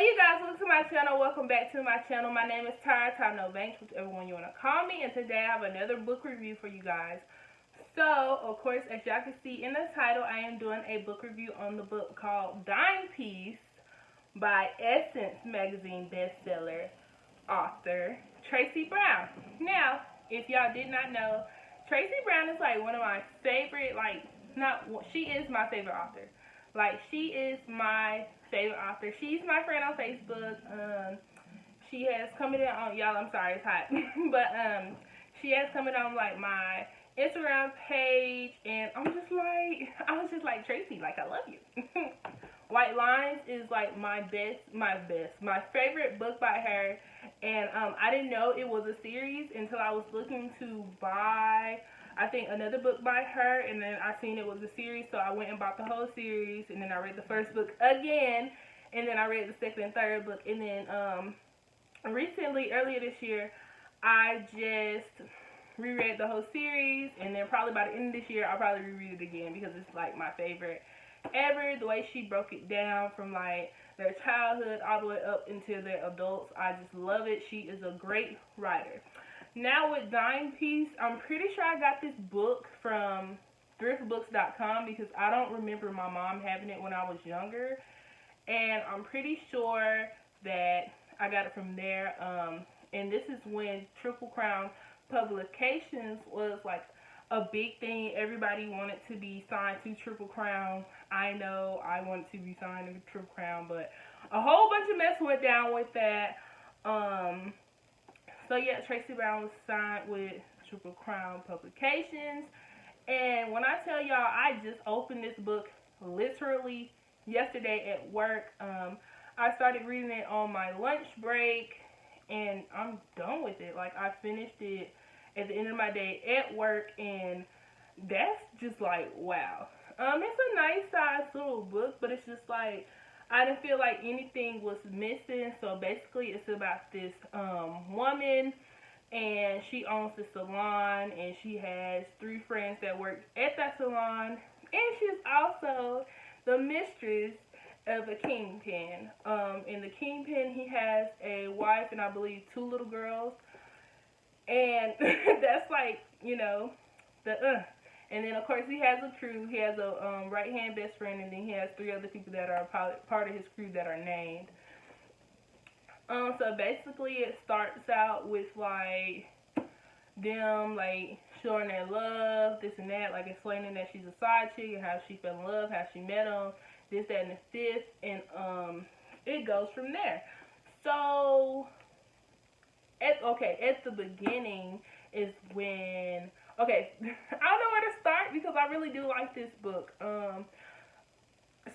Hey you guys, welcome to my channel. Welcome back to my channel. My name is Tyra, No Banks, whichever one you want to call me. And today I have another book review for you guys. So, of course, as y'all can see in the title, I am doing a book review on the book called Dime Piece by Essence magazine bestseller author Tracy Brown. Now, if y'all did not know, Tracy Brown is like one of my favorite, she is my favorite author. Like, she is my favorite author. She's my friend on Facebook. She has commented on, y'all, I'm sorry, it's hot. But, she has commented on, like, my Instagram page, and I was just like, Tracy, like, I love you. White Lines is, like, my favorite book by her, and, I didn't know it was a series until I was looking to buy, I think, another book by her, and then I seen it was a series, so I went and bought the whole series, and then I read the first book again, and then I read the second and third book, and then, recently, earlier this year, I just reread the whole series, and then probably by the end of this year, I'll probably reread it again, because it's, like, my favorite ever. The way she broke it down from, like, their childhood all the way up into their adults, I just love it. She is a great writer. Now with Dime Piece, I'm pretty sure I got this book from thriftbooks.com because I don't remember my mom having it when I was younger, and I'm pretty sure that I got it from there. And this is when Triple Crown Publications was like a big thing. Everybody wanted to be signed to Triple Crown. I know I wanted to be signed to Triple Crown, but a whole bunch of mess went down with that. So yeah, Tracy Brown was signed with Triple Crown Publications. And when I tell y'all, I just opened this book literally yesterday at work. I started reading it on my lunch break, and I'm done with it. Like, I finished it at the end of my day at work, and that's just like, wow. It's a nice size little book, but it's just like, I didn't feel like anything was missing. So basically it's about this woman, and she owns the salon, and she has 3 friends that work at that salon, and she's also the mistress of a kingpin. And the kingpin, he has a wife and I believe 2 little girls, and that's like, you know, and then, of course, he has a crew. He has a right-hand best friend, and then he has 3 other people that are part of his crew that are named. So basically, it starts out with, like, them, like, showing their love, this and that, like, explaining that she's a side chick and how she fell in love, how she met him, this, that, and the fifth, and it goes from there. So, at the beginning is when... Okay, I don't know where to start because I really do like this book.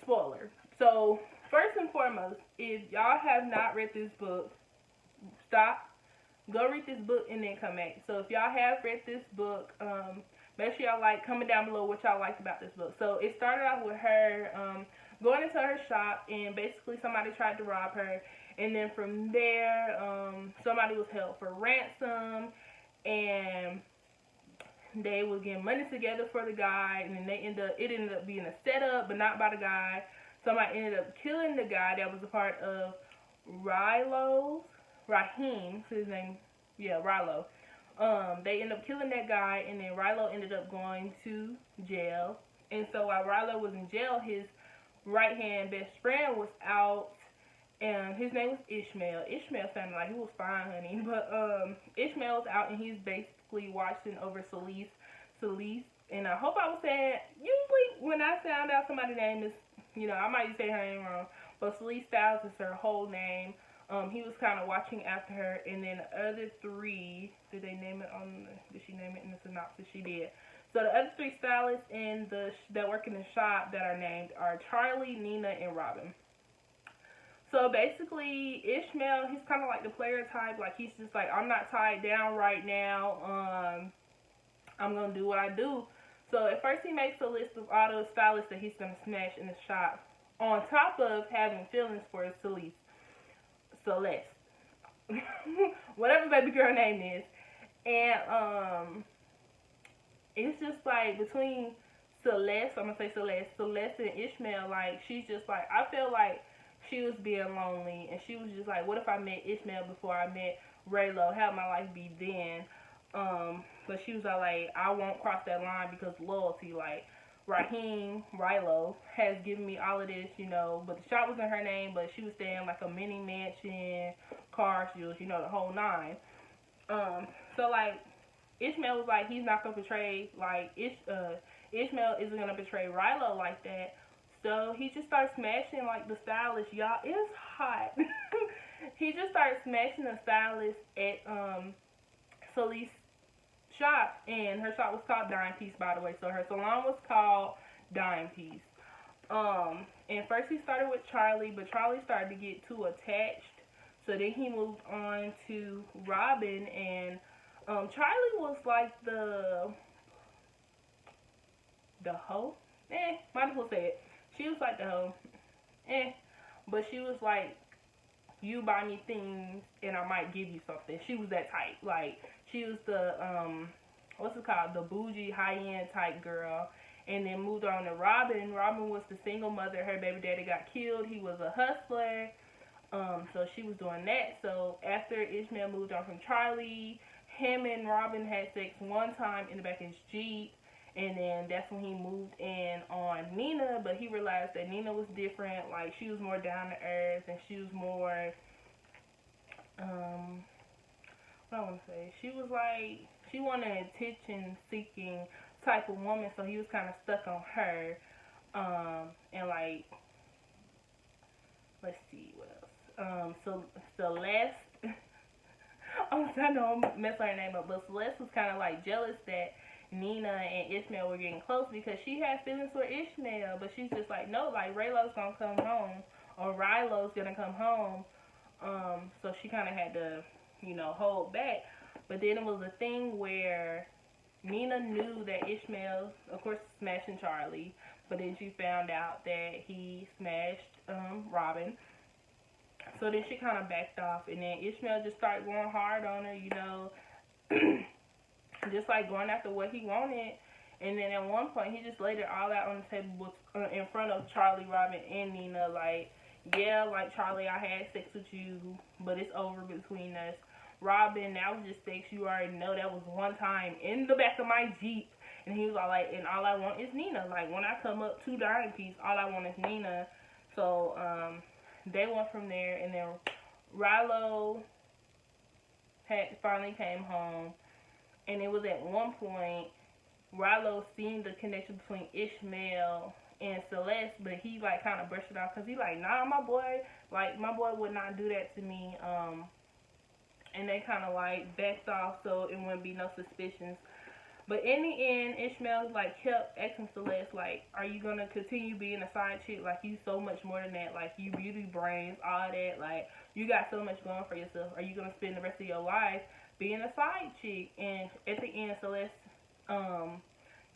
Spoiler. So, first and foremost, if y'all have not read this book, stop, go read this book, and then come back. So, if y'all have read this book, make sure y'all comment down below what y'all liked about this book. So, it started off with her going into her shop, and basically somebody tried to rob her. And then from there, somebody was held for ransom, and they were getting money together for the guy, and then it ended up being a setup, but not by the guy. Somebody ended up killing the guy that was a part of H.I.M, his name, yeah, Rilo. They ended up killing that guy, and then Rilo ended up going to jail. And so while Rilo was in jail, his right-hand best friend was out, and his name was Ishmael. Ishmael sounded like he was fine, honey, but Ishmael's out, and he's basically watching over Celeste, and I hope I was saying, usually when I found out somebody's name is, you know, I might say her name wrong, but Celeste Styles is her whole name. He was kind of watching after her, and then the other 3, did she name it in the synopsis? She did. So the other 3 stylists that work in the shop that are named are Charlie, Nina, and Robin. So basically, Ishmael, he's kind of like the player type. Like, he's just like, I'm not tied down right now. I'm going to do what I do. So at first he makes a list of all those stylists that he's going to smash in the shop, on top of having feelings for Celeste. Whatever baby girl name is. And it's just like between Celeste and Ishmael, like, she's just like, I feel like she was being lonely, and she was just like, what if I met Ishmael before I met Raylo? How would my life be then? But she was like, I won't cross that line because loyalty. Like, Rilo, has given me all of this, you know, but the shop was in her name, but she was staying like a mini mansion, car, she was, you know, the whole nine. So like, Ishmael was like, he's not gonna betray, like, Ishmael isn't gonna betray Rilo like that. So he just started smashing like the stylist, y'all. It's hot. He just started smashing the stylist at Celeste's shop, and her shop was called Dime Piece, by the way. So her salon was called Dime Piece. And first he started with Charlie, but Charlie started to get too attached. So then he moved on to Robin, and Charlie was like the hoe. Might as well say it. She was like the hoe. But she was like, you buy me things and I might give you something. She was that type. Like, she was the what's it called? The bougie high-end type girl. And then moved on to Robin. Robin was the single mother. Her baby daddy got killed. He was a hustler. So she was doing that. So after Ishmael moved on from Charlie, him and Robin had sex one time in the back of his Jeep. And then that's when he moved in on Nina, but he realized that Nina was different. Like, she was more down to earth, and she was more, what I want to say, she was like, she wanted an attention-seeking type of woman, so he was kind of stuck on her. And like, let's see, what else? So Celeste, I know I'm messing her name up, but Celeste was kind of like jealous that Nina and Ishmael were getting close because she had feelings for Ishmael, but she's just like, no, like, Raylo's gonna come home, or Rilo's gonna come home. So she kind of had to, you know, hold back. But then it was a thing where Nina knew that Ishmael, of course, smashing Charlie, but then she found out that he smashed Robin. So then she kind of backed off, and then Ishmael just started going hard on her, you know, just like going after what he wanted. And then at one point, he just laid it all out on the table in front of Charlie, Robin, and Nina. Like, yeah, like, Charlie, I had sex with you, but it's over between us. Robin, that was just sex. You already know that was one time in the back of my Jeep. And he was all like, and all I want is Nina. Like, when I come up to Dime Piece, all I want is Nina. So, they went from there. And then Rilo finally came home. And it was at one point, Rilo seen the connection between Ishmael and Celeste, but he, like, kind of brushed it off, because he like, nah, my boy would not do that to me. And they kind of, like, backed off so it wouldn't be no suspicions. But in the end, Ishmael, like, kept asking Celeste, like, are you going to continue being a side chick? Like, you so much more than that. Like, you beauty brains, all that. Like, you got so much going for yourself. Are you going to spend the rest of your life being a side chick? And at the end, Celeste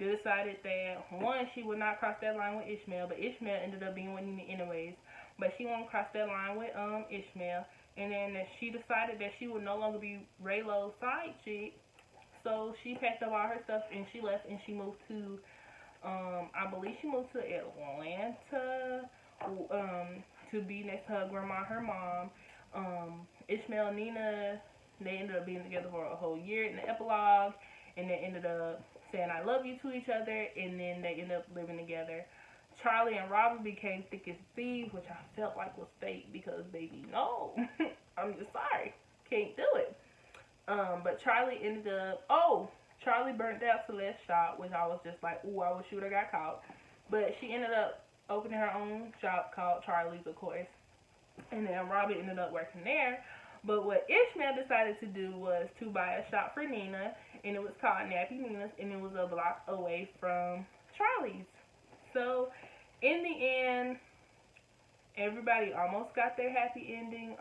they decided that, one, she would not cross that line with Ishmael, but Ishmael ended up being with Nina anyways. But she won't cross that line with Ishmael. And then she decided that she would no longer be Raylo's side chick. So she packed up all her stuff and she left, and she moved to, I believe she moved to Atlanta, to be next to her grandma, her mom. Ishmael and Nina, they ended up being together for a whole year in the epilogue, and they ended up saying I love you to each other, and then they ended up living together. Charlie and Robin became thick as thieves, which I felt like was fake because, baby, no. I'm just sorry. Can't do it. But Charlie ended up, Charlie burnt down Celeste's shop, which I was just like, ooh, I wish she would have got caught. But she ended up opening her own shop called Charlie's, of course. And then Robin ended up working there. But what Ishmael decided to do was to buy a shop for Nina, and it was called Nappy Nina's, and it was a block away from Charlie's. So, in the end, everybody almost got their happy ending.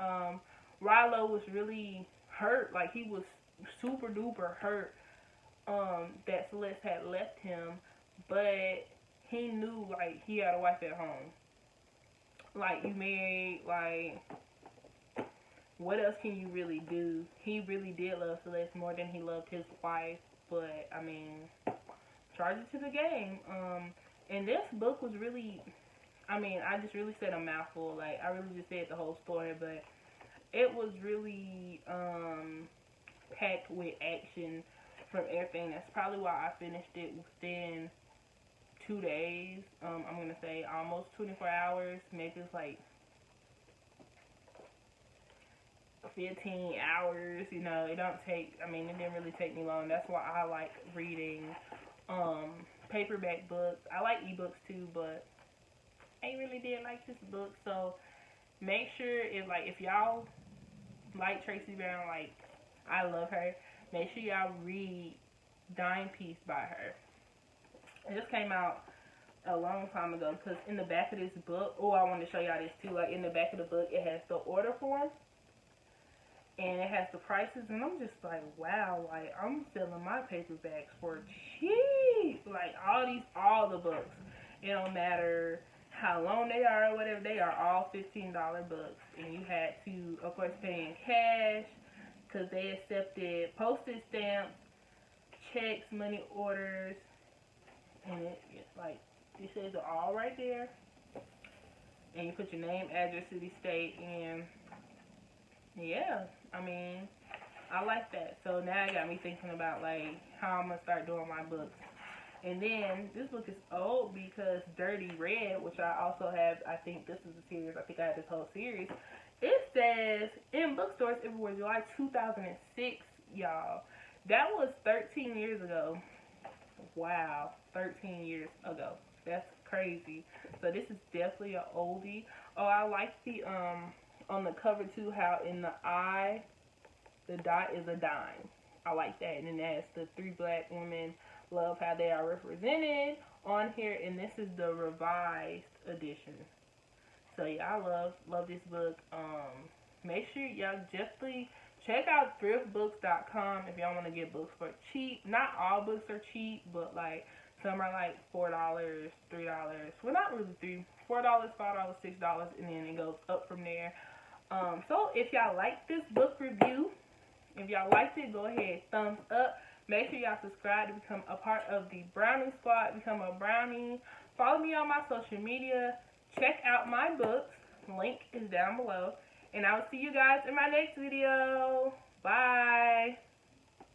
Rilo was really hurt, like, he was super duper hurt that Celeste had left him, but he knew, like, he had a wife at home. Like, you married, like, what else can you really do? He really did love Celeste more than he loved his wife, but, I mean, charge it to the game. And this book was really, I mean, I just really said a mouthful. Like, I really just said the whole story, but it was really packed with action from everything. That's probably why I finished it within 2 days. I'm gonna say almost 24 hours. Maybe it's like 15 hours. You know, it don't take. I mean, it didn't really take me long. That's why I like reading paperback books. I like ebooks too, but I really did like this book. So make sure if y'all like Tracy Brown, like I love her, make sure y'all read Dime Piece by her. It just came out a long time ago because in the back of this book, oh, I want to show y'all this too. Like in the back of the book, it has the order form and it has the prices, and I'm just like, wow, like I'm selling my paperbacks for cheap. Like all the books, it don't matter how long they are or whatever, they are all $15 books, and you had to, of course, pay in cash because they accepted postage stamps, checks, money orders, and it's like it says it all right there, and you put your name, address, city, state, and yeah, I mean, I like that. So now it got me thinking about like how I'm gonna start doing my books. And then this book is old because Dirty Red, which I also have, I think this is a series, I think I have this whole series. It says in bookstores everywhere, July 2006, y'all. That was 13 years ago. Wow, 13 years ago. That's crazy. So this is definitely an oldie. Oh, I like the on the cover too, how in the eye the dot is a dime. I like that. And then that's the 3 black women. Love how they are represented on here, and this is the revised edition. So yeah, I love this book. Make sure y'all definitely check out thriftbooks.com if y'all want to get books for cheap. Not all books are cheap, but like some are like $4, $3. Well, not really $4, $5, $6, and then it goes up from there. So if y'all like this book review, if y'all liked it, go ahead, thumbs up. Make sure y'all subscribe to become a part of the Brownie Squad, become a Brownie. Follow me on my social media. Check out my books. Link is down below. And I'll see you guys in my next video. Bye.